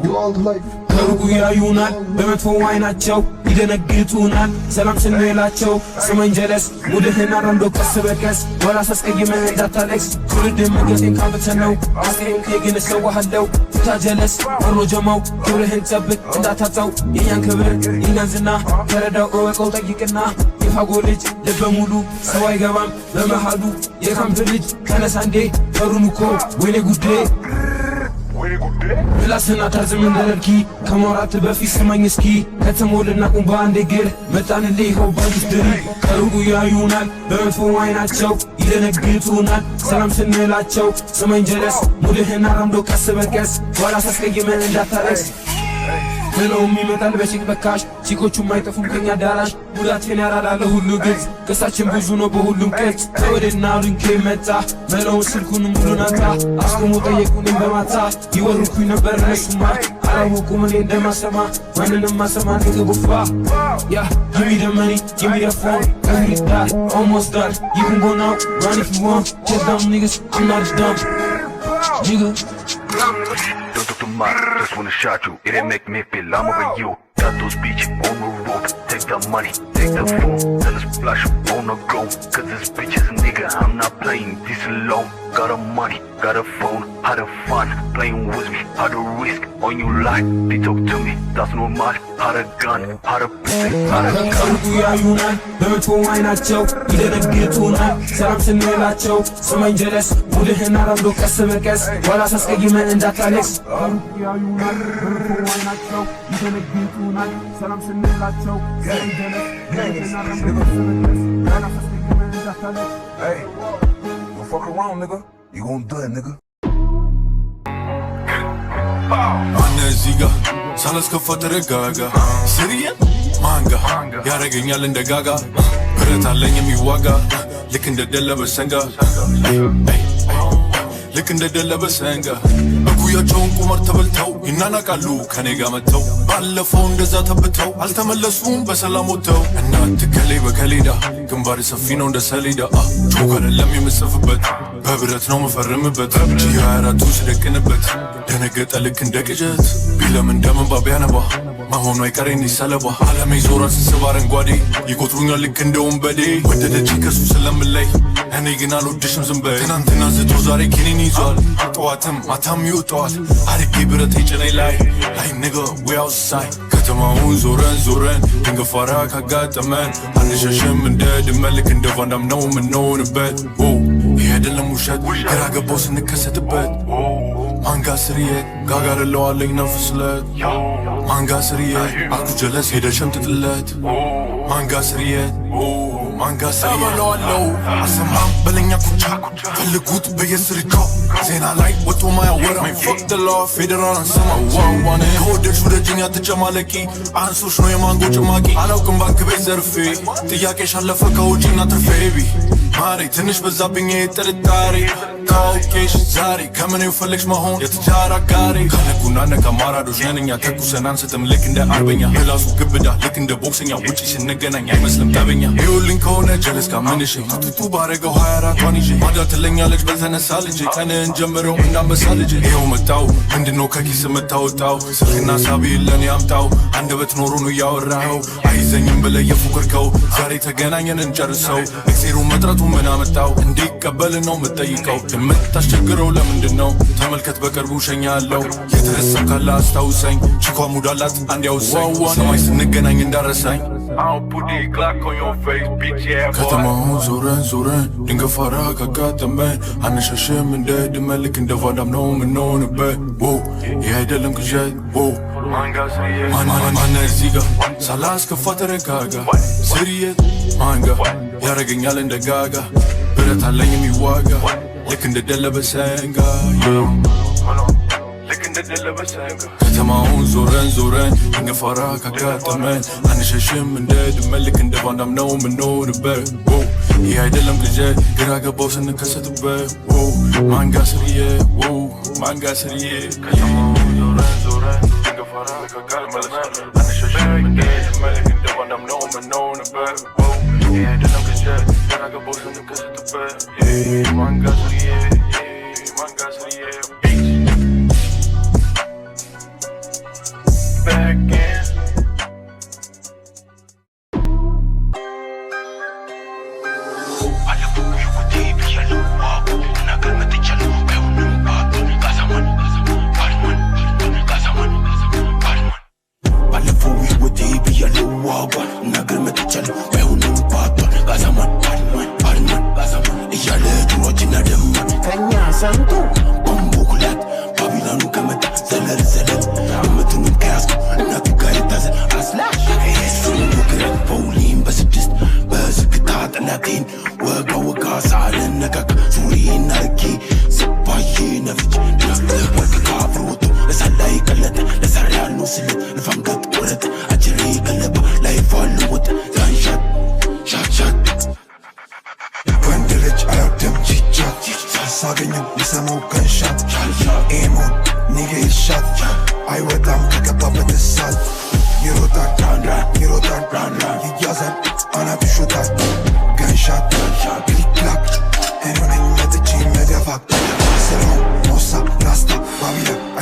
you all the life ከሩቁ ያዩናል በመጥፎ አይናቸው ይደነግጡናል ሰላም ስንላቸው ስመኝ ጀለስ ሙድህና ረምዶ ቀስ በቀስ ወላ ሳስቀይመህ እንዳታለቅስ ትውልድ መገቴን ካብተነው አስቴም ከግን ሰዋሃለው ታጀለስ ወሮ ጀማው ክብርህን ጠብቅ እንዳታጣው የኛን ክብር የኛን ዝና ተረዳው እወቀው ጠይቅና የፋጎ ልጅ ልበ ሙሉ ሰው አይገባም በመሃሉ የካምፕ ልጅ ተነሳንዴ ፈሩንኮ ወይኔ ጉዴ ብላስና ታዝም እንደረድኪ ከማውራት በፊት ስማኝ እስኪ ከተሞልና ቁምባ አንዴ ግር መጣንልህ ይኸው ባንዲስ ድሪ ከሩቁ ያዩናል በመጥፎ አይናቸው ይደነግጡናል ሰላም ስንላቸው ስማኝ ጀለስ ሙድህና ረምዶ ቀስ በቀስ ኋላ ሳስቀይመህ እንዳታለቅስ ብለውም ይመጣል በቺክ በካሽ ቺኮቹም አይጠፉም ከኛ ዳራሽ ሙዳቴን ያራላለ ሁሉ ግልጽ ክሳችን ብዙ ነው በሁሉም ቅጽ ተወደና ሉንኬ መጣ መለውን ስልኩን ሙሉ ናታ አስቆሞ ጠየቁንም በማታ ይወሩኩኝ ነበር እነሱማ አላወቁም እኔ እንደማሰማ ማንንም ማሰማ ንገቡፋ ያ give me the money give me the phone give me that almost done you can go now run if you want just dumb niggas I'm not dumb nigga Don't talk too much, just wanna shot you. It didn't make me feel I'm over you. Got those beach on the road. Take the money, take the phone. Tell us splash on the go. Cause this bitch is a nigga, I'm not playing this alone. Got a money, got a phone, had a fun playing with me. Had a risk on your life. They talk to me, that's normal. Had a gun, had a pistol, had a gun. ከሩቁ ያዩናል በመጥፎ አይናቸው ይደነግጡናል ሰላም ስንላቸው ስማኝ ጀለስ ሙድህና ረምዶ ቀስ በቀስ ኋላ ሳስቀይመህ እንዳታለቅስ ከሩቁ ያዩናል በመጥፎ አይናቸው ይደነግጡናል ሰላም ስንላቸው ስማኝ ጀለስ ሙድህና ረምዶ ቀስ በቀስ ኋላ ሳስቀይመህ እንዳታለቅስ hey don't fuck around nigga you gon' do it nigga አነዚጋ ሳላስከፋ ተረጋጋ ስሪየ ማንጋ ያረገኛል እንደ ጋጋ ብረት አለኝ የሚዋጋ ልክ እንደ ደለበ ሰንጋ ልክ እንደ ደለበ ሰንጋ እኩያቸውን ቁማር ተበልተው ይናናቃሉ ከኔ ጋር መጥተው ባለፈው እንደዛ ተብተው አልተመለሱም በሰላም ወጥተው እናንተ ከሌ በከሌዳ ግንባር ሰፊ ነው እንደ ሰሌዳ ቾክ አይደለም የምጽፍበት በብረት ነው መፈርምበት ጂ24ቱ ስደቅንበት ደነገጠ ልክ እንደ ቅጀት ቢለም እንደምን ባቢያነባ መሆኑ አይቀሬን ሰለባ ዓለሜ ዞራ ስስብ አረንጓዴ ይቆጥሩኛል ልክ እንደ ወንበዴ ወደደች ከሱ ስለምለይ እኔ ግን አልወድሽም ዝም በይ ትናንትና ዝቶ ዛሬ ኪኒን ይዟል ጠዋትም ማታም ይወጣዋል አርጌ ብረት ጭኔ ላይ ንገ ወይ አውሳይ ከተማውን ዞረን ዞረን ድንገፋራ ካጋጠመን አንሸሽም እንደ ድመት ልክ እንደ ቫንዳም ነው ምንሆንበት ይሄ አይደለም ውሸት ግራ ገባው ስንከሰትበት ማንጋ ስርዬ ጋጋርለዋለኝ ነፍስለት ማንጋ ስርዬ አኩ ጀለስ ሄደ ሸምጥጥለት ማንጋ ስርዬ ማንጋ ስርዬ በለዋለው አሰማም በለኛ ኩቻ ፈልጉት በየስርቻው ዜና ላይ ወጥቶ ማያወራ ፎክ ደ ላw ፌደራል አንሰማ ዋዋኔ ከወደድሽ ወደጅኛ ትጨማለቂ አንሶሽ ነው የማንጎ ጭማቂ አላውቅም ባንክ ቤት ዘርፌ ጥያቄሽ አለፈ ከውጪና ትርፌቢ ማሬ ትንሽ በዛብኝ ጥርጣሬ ታውቄሽ ዛሬ ከምኔው ፈለግሽ መሆን የተቻራ ጋሪ ከነኩና ነካ ማራዶች ነንኛ ተኩሰን አንስትም ልክ እንደ አርበኛ የላሱ ግብዳ ልክ እንደ ቦክሰኛ ውጪ ስንገናኝ አይመስልም ጠበኛ ይኸውልኝ ከሆነ ጀለስ ካምንሽ ቱቱ ባረገው 24ቷን ይዤ ማዳ ትለኛለች በተነሳ ልጄ ቀንን ጀምረው እንዳንበሳ ልጄ ይኸው መጣው ምንድነው ከኪስ የምታወጣው ስልክና ሳቢ ለኔ አምጣው አንደበት ኖሮ ነው ያወራኸው አይዘኝም ብለህ የፉክርከው ዛሬ ተገናኘን እንጨርሰው ኤክሴሩ መጥረቱ ምን አመጣው እንዲቀበል ነው የምጠይቀው የምታስቸግረው ለምንድነው ተመልከት በቅርቡ ሸኛለው የተረሳው ካለ አስታውሰኝ ቺኳ ሙዳላት አንድ ያውሰኝ ሰማይ ስንገናኝ እንዳረሳኝ ከተማውን ዞረን ዞረን ድንገፋራ ካጋጠመን አንሸሽም እንደ ድመት ልክ እንደ ቫንዳም ነው ምንሆንበት ይህ አይደለም ቅዠት ማነ እዚህ ጋ ሳላስከፋ ተረጋጋ ስርየት ማንጋ ያረገኛል እንደ ጋጋ ብረት አለኝ የሚዋጋ ልክ እንደ ደለበ ሰንጋ ከተማውን ዞረን ዞረን ድንገፋራ ካጋጠመን አንሸሽም እንደ ድመት ልክ እንደ ቫንዳም ነው ምንሆንበት ይህ አይደለም ቅዠት ግራ ገባው ስንከሰትበት ማንጋ ስርዬ ማንጋ ስርዬ ከተማውን ዞረን ዞረን ድንገፋራ ካጋጠመን አንሸሽም እንደ ድመት ልክ እንደ ቫንዳም ነው ምንሆንበት ይህ አይደለም ቅዠት ግራ ገባው ስንከሰትበት ማንጋ ስርዬ ማንጋ ስርዬ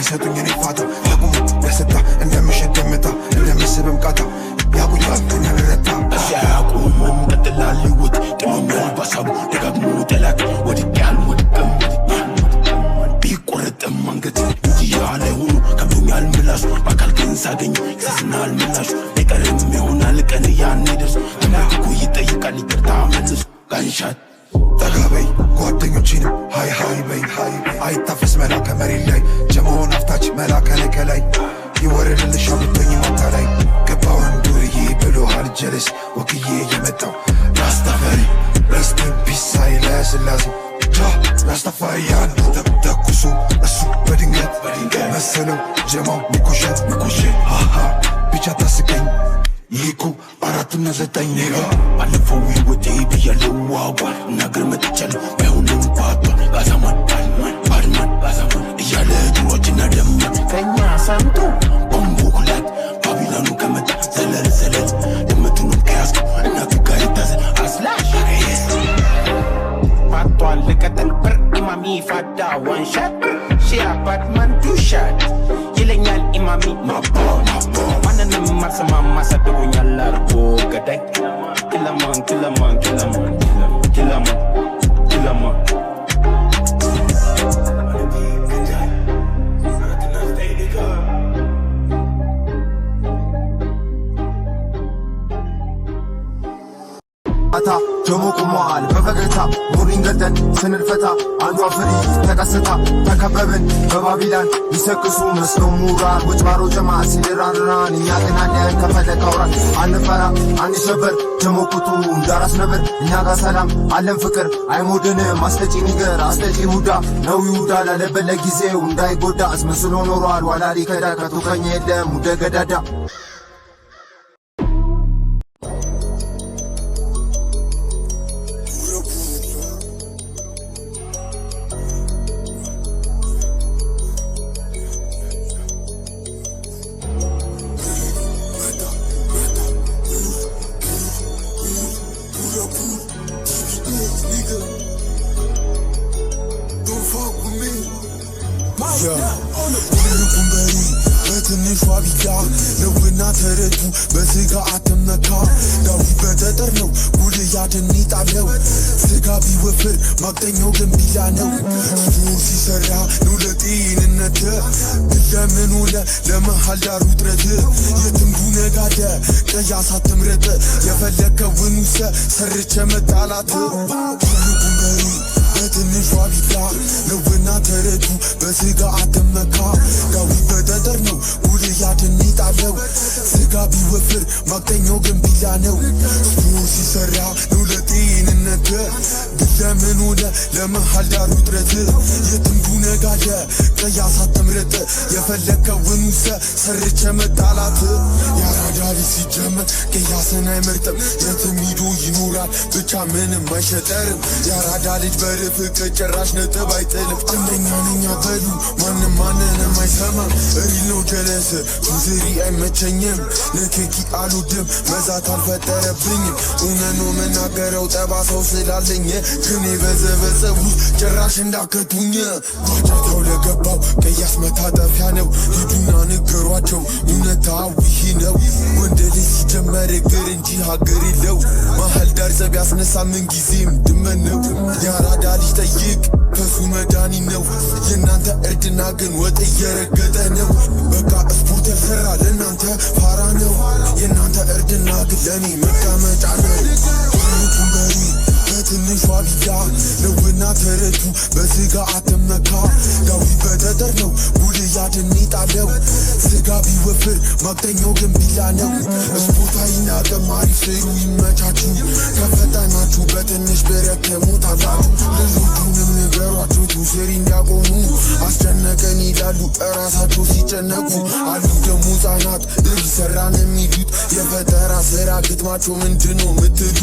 አይሰጡኝ እኔ ፋታ ለቁም ያሰጣ እንደምሸደምታ እንደምስብም ቃታ ያቁኛል ከኛ ልረታ እዚያ ያቁምም ቀጥላል ይውት ጥሞኛል ባሳቡ ደጋግሞ ጠላት ወድቄያል ወድቅም ቢቆረጥም አንገት እያለ ሆኖ ከብዶኛል ምላሹ በአካል ግን ሳገኝ ይሰስናል ምላሹ አይቀርም ይሆናል ቀን ያኔ ደርስ ተመልክኮ ይጠይቃል ይቅርታ መልሱ ጋንሻት ጠጋበይ ጓደኞቼንም ሃይ ሃይ በይ አይታፈስ መላ ከመሬት ላይ ጀመሆን አፍታች መላ ከላይ ይወረድልሽ አምቶኝ ማታ ላይ ገባውን ዱርዬ ብሎሃል ጀለስ ወክዬ የመጣው ራስታፈሪ ረስት ፒስ ኃይለ ሥላሴ ራስታፋሪያን ተኩሱ እሱ በድንገት መሰለው ጀማው ሚኮሸት ሃሃ ብቻ ታስቀኝ ይህኩ 4.9 ኔጋ ባለፈው ህይወቴ ብያለው ዋጓ እናገር መጥቻለሁ ባይሆንም ባቷል ጋዛማን ባድማን እያለ ድሮችና ደማን ከኛ ሰምቶ ቦምቦ ሁላት ባቢሎኑ ከመጣ ዘለል ድመቱንም ከያዝከው እናቱ ጋር ይታዘል አስላሽ ባቷል ልቀጥል ብር ኢማሚ ፋዳ ዋንሻት ሺያ ባድማን ዱሻት ይለኛል ኢማሚ ማቦ ማንንም ማልሰማማ ሰድቦኛል አርጎ ገዳይ ኪለማን አታ ጆሞ ቆመዋል በፈገግታ ሙሪን ገደን ስንልፈታ አንዷ ፍሪ ተቀስታ ተከበብን በባቢላን ይሰክሱ መስለው ሙራር ውጭባሮ ጀማ ሲራራን እኛ ግን አለን ከፈለግ አውራን አንፈራ አንሸበር ጀሞ ቁጡ እንዳራስ ነበር እኛ ጋር ሰላም አለን ፍቅር አይሞድንም አስጠጪ ንገር አስጠጪ ሁዳ ነው ይሁዳ ላለበት ለጊዜው እንዳይጎዳ አስመስሎ ኖሯል ዋላሊ ከዳ ከቶከኛ የለም ሙደ ገዳዳ በትንሿ ቢላ ነውና ተረቱ በስጋ አትመካ ዳዊት በጠጠር ነው ጎልያድን ይጣለው ስጋ ቢወፍር ማቅጠኛው ግን ቢላ ነው ሱር ሲሰራ ነው ለጤንነት ለምን ውለ ለመሃል ዳር ውጥረት የትንቡ ነጋደ ቀያሳ ትምረጥ የፈለከውን ውሰ ሰርቸ መጣላት ሁሉም በሪ በትንሿ ቢላ ነውና ተረቱ በስጋ አትመካ ዳዊት በጠጠር ነው ጎልያድን ይጣለው ስጋ ቢወፍር ማቅጠኛው ግን ቢላ ነው ሱር ሲሰራ ነው ለጤንነት ለምን ውለ ለመሃል ዳር ውጥረት የትንቡ ነጋደ ቀያሳ ትምረጥ የፈለከውን ውሰ ሰርቸ መጣላት ያራዳ ልጅ ሲጀመር ቀያስን አይመርጥም የትም ሂዶ ይኖራል ብቻ ምንም አይሸጠርም ያራዳ ልጅ በርፍቅ ጭራሽ ነጥብ አይጥልም አንደኛ ነኛ በሉ ማንንም አይሰማም እሪል ነው ጀለስ ዙዝሪ አይመቸኝም ንክኪ አልወድም መዛት አልፈጠረብኝም እውነት ነው መናገረው ጠባሳው ስላለኝ ግን በዘበዘቡ ጭራሽ እንዳከቱኝ ዋጃታው ለገባው ቀያስ መታጠፊያ ነው ሂዱና ንገሯቸው እውነታው ይህ ነው ወንድ ልጅ ሲጀመር እግር እንጂ ሀገር የለው መሃል ዳር ጸብ ያስነሳ ምን ጊዜም ድመን ነው ያራዳ ልጅ ጠይቅ ከሱ መዳኒ ነው የእናንተ እርድና ግን ወጥ እየረገጠ ነው በቃ ስፖርት ያልሰራ ለእናንተ ፋራ ነው የእናንተ እርድና ግን ለእኔ መቀመጫ ነው ሁሉም በሪ በትንሿ ቢላ ነውና ተረቱ በስጋ አትመካ ዳዊት በጠጠር ነው ጎልያድን ይጣለው ስጋ ቢወፍር ማቅጠኛው ግን ቢላ ነው ስፖርታዊና ቀማሪ ስሩ ይመቻችሁ ከፈጠናችሁ በትንሽ ብረት ተሞታላችሁ ልጆቹንም ንገሯቸው ቱስሪ እንዲያቆሙ አስጨነቀን ይላሉ እራሳቸው ሲጨነቁ አሉ ደሞ ሕፃናት ሰራን የሚሉት የፈጠራ ስራ ግጥማቸው ምንድነው ምትሉ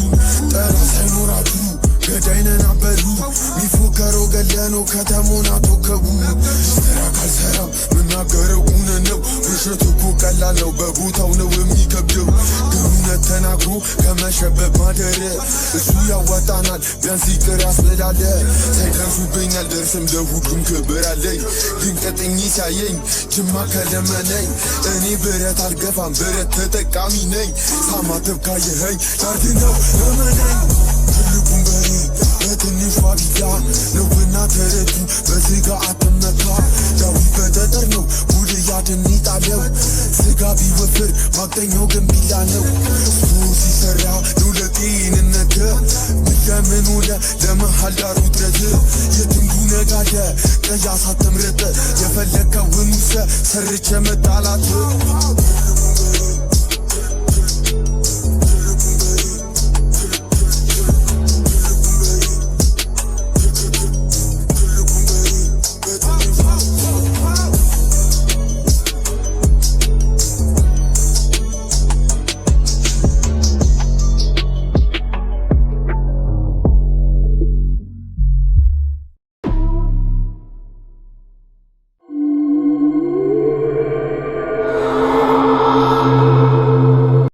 ጠራ ሳይኖራችሁ ገዳይነን አበሉ ሚፎከረው ገለነው ከተሞና ተወከቡ ስራ ካልሰራም ምናገረው እውነት ነው ውሸት እኮ ቀላል ነው በቦታው ነው የሚከብደው ግሩነት ተናግሮ ከመሸበብ ማደር እሱ ያዋጣናል ቢያንስ ይቅር ያስብላለ ሳይደርሱብኝ አልደርስም ለሁሉም ክብር አለኝ ድንቅ ሲያቀጥኝ ሲያየኝ ጅማ ከለመነኝ እኔ ብረት አልገፋም ብረት ተጠቃሚ ነኝ ሳማተብ ካየኸኝ ዳርግ ነው እመነኝ ትልቁን በሬ በትንሿ ቢላ ነውና ተረቱ በስጋ አትመካ ዳዊት በጠጠር ነው ጉድ ያድን ጣለው ስጋ ቢወፍር ማቅጠኛው ግን ቢላ ነው ሱ ሲሰራ ነው ለጤንነት ለምን ሆነ ለመሃል ዳሩ ድረስ የትንጉ ነጋደ ቀያሳ ተምረጠ የፈለከውን ውሰ ሰርቼ መጣላት